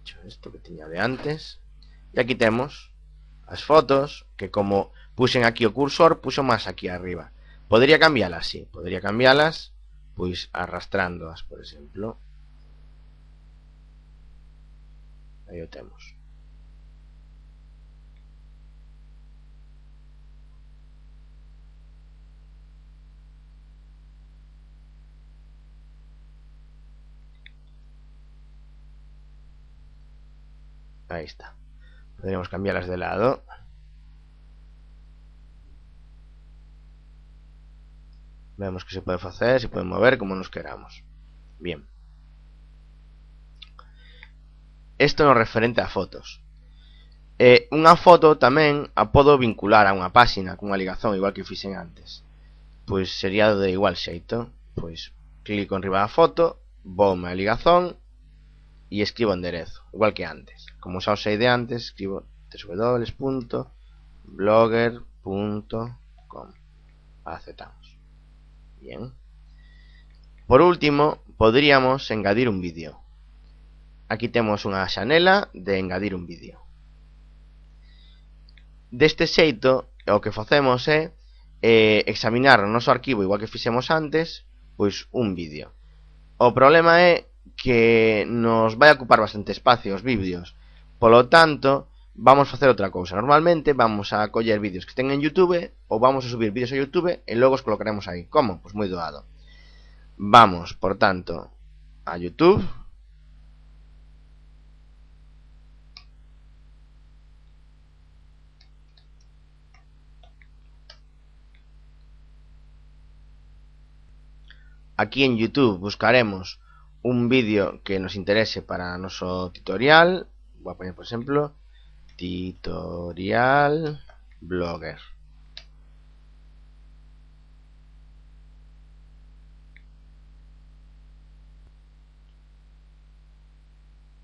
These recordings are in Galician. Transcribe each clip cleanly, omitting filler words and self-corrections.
hecho isto que tiña de antes. E aquí temos as fotos, que como puxen aquí o cursor, puxo máis aquí arriba. Podría cambialas, sí, podría cambialas, pois arrastrándoas, por exemplo. Aí o temos. Aí está. Podríamos cambiarlas de lado. Vemos que se pode facer, se pode mover como nos queramos. Bien. Isto no referente a fotos. Unha foto tamén a podo vincular a unha páxina cunha ligazón, igual que fixen antes. Pois sería de igual xeito. Pois clico enriba da foto, voume a ligazón e escribo o enderezo, igual que antes. Como xa o sei de antes, escribo www.blogger.com. Aceptamos. Bien. Por último, podríamos engadir un vídeo. Aquí temos unha xanela de engadir un vídeo. Deste xeito, o que facemos é examinar o noso arquivo, igual que fixemos antes, pois un vídeo. O problema é que nos vai ocupar bastante espacio os vídeos. Polo tanto, vamos facer outra cousa. Normalmente vamos a coller vídeos que estén en YouTube, ou vamos a subir vídeos a YouTube e logo os colocaremos aí. Como? Pois moi doado. Vamos, por tanto, a YouTube. Aquí en YouTube buscaremos un vídeo que nos interese para noso tutorial. Voy a poner, por ejemplo, tutorial blogger.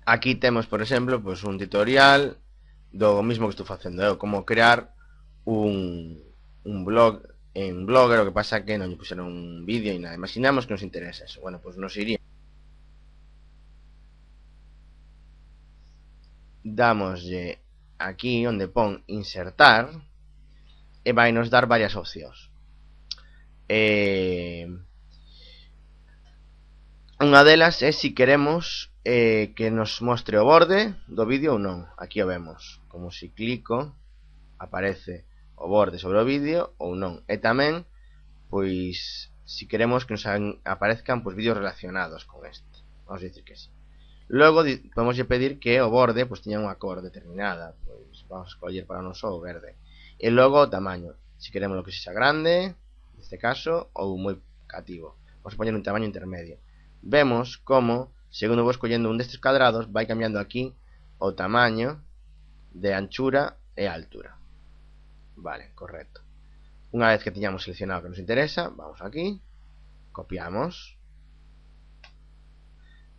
Aquí temos, por exemplo, pues un tutorial do mismo que estou facendo eu, como crear un blog en Blogger. O que pasa é que non lle puxeron un vídeo e nada. Imaginamos que nos interesa eso. Bueno, pues nos iría. Damoslle aquí onde pon insertar e vai nos dar varias opcións. Unha delas é se queremos que nos mostre o borde do vídeo ou non. Aquí o vemos. Como se clico, aparece o borde sobre o vídeo ou non. E tamén, pois, se queremos que nos aparezcan pois vídeos relacionados con este. Vamos a dicir que sí. Logo podemos pedir que o borde pois teña unha cor determinada. Pois vamos a escoller para non só o verde. E logo o tamaño. Se queremos lo que sexa grande, neste caso, ou moi cativo. Vamos a poñer un tamaño intermedio. Vemos como, segundo vou escollendo un destes cadrados, vai cambiando aquí o tamaño de anchura e altura. Vale, correcto. Unha vez que teñamos seleccionado o que nos interesa, vamos aquí, copiamos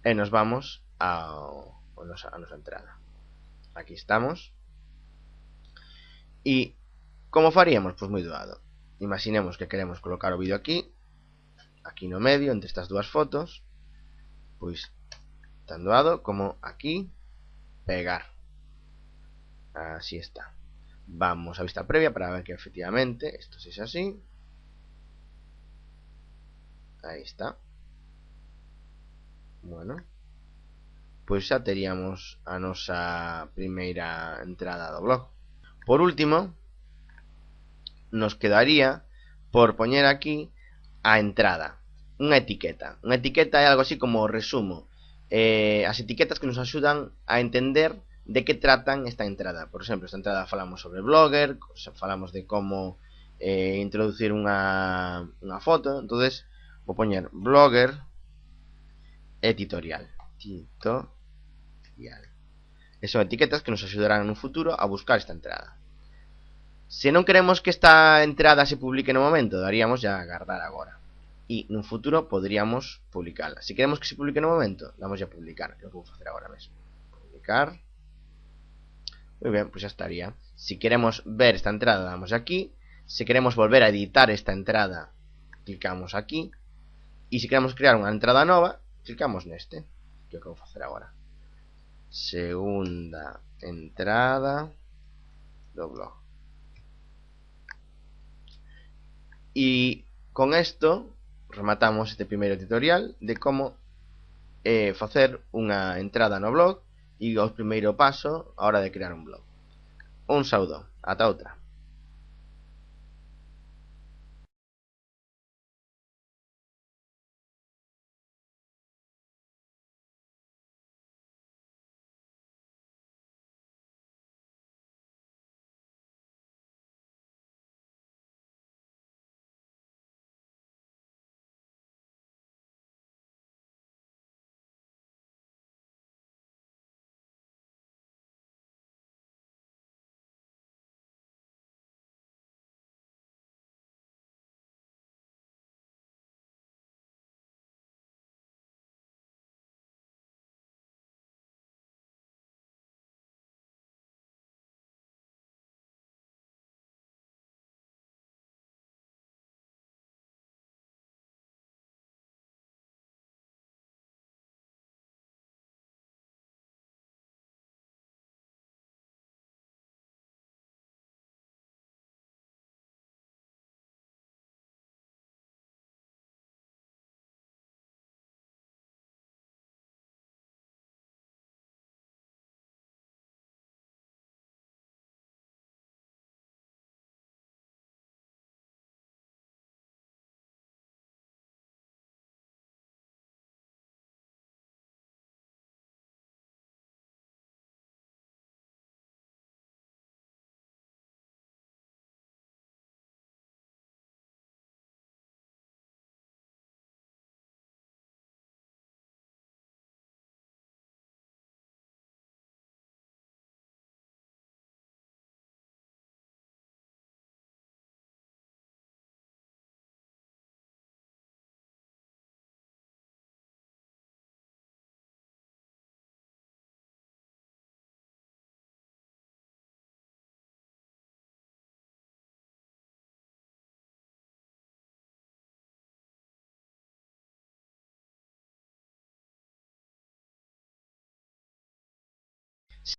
e nos vamos a nosa entrada. Aquí estamos. E como faríamos? Pois moi doado. Imaginemos que queremos colocar o vídeo aquí no medio, entre estas dúas fotos. Pois tan doado como aquí, pegar. Así está. Vamos a vista previa para ver que efectivamente esto sí es así. Aí está. Bueno, pois xa teríamos a nosa primeira entrada do blog. Por último, nos quedaría por poñer aquí a entrada, unha etiqueta. Unha etiqueta é algo así como resumo. As etiquetas que nos axudan a entender de que tratan esta entrada. Por exemplo, esta entrada falamos sobre Blogger, falamos de como introducir unha foto. Entonces vou poñer Blogger e tutorial. E son etiquetas que nos axudarán no futuro a buscar esta entrada. Se non queremos que esta entrada se publique no momento, daríamos ya a guardar agora. E no futuro podríamos publicarla. Se queremos que se publique no momento, damos ya a publicar, que é o que vou facer agora mesmo. Publicar. Moi ben, pois xa estaría. Se queremos ver esta entrada, damos aquí. Se queremos volver a editar esta entrada, clicamos aquí. E se queremos crear unha entrada nova, clicamos neste, que é o que vou facer agora. segunda entrada do blog. E con isto rematamos este primeiro tutorial de como facer unha entrada no blog e o primeiro paso a hora de crear un blog. Un saúdo, ata outra.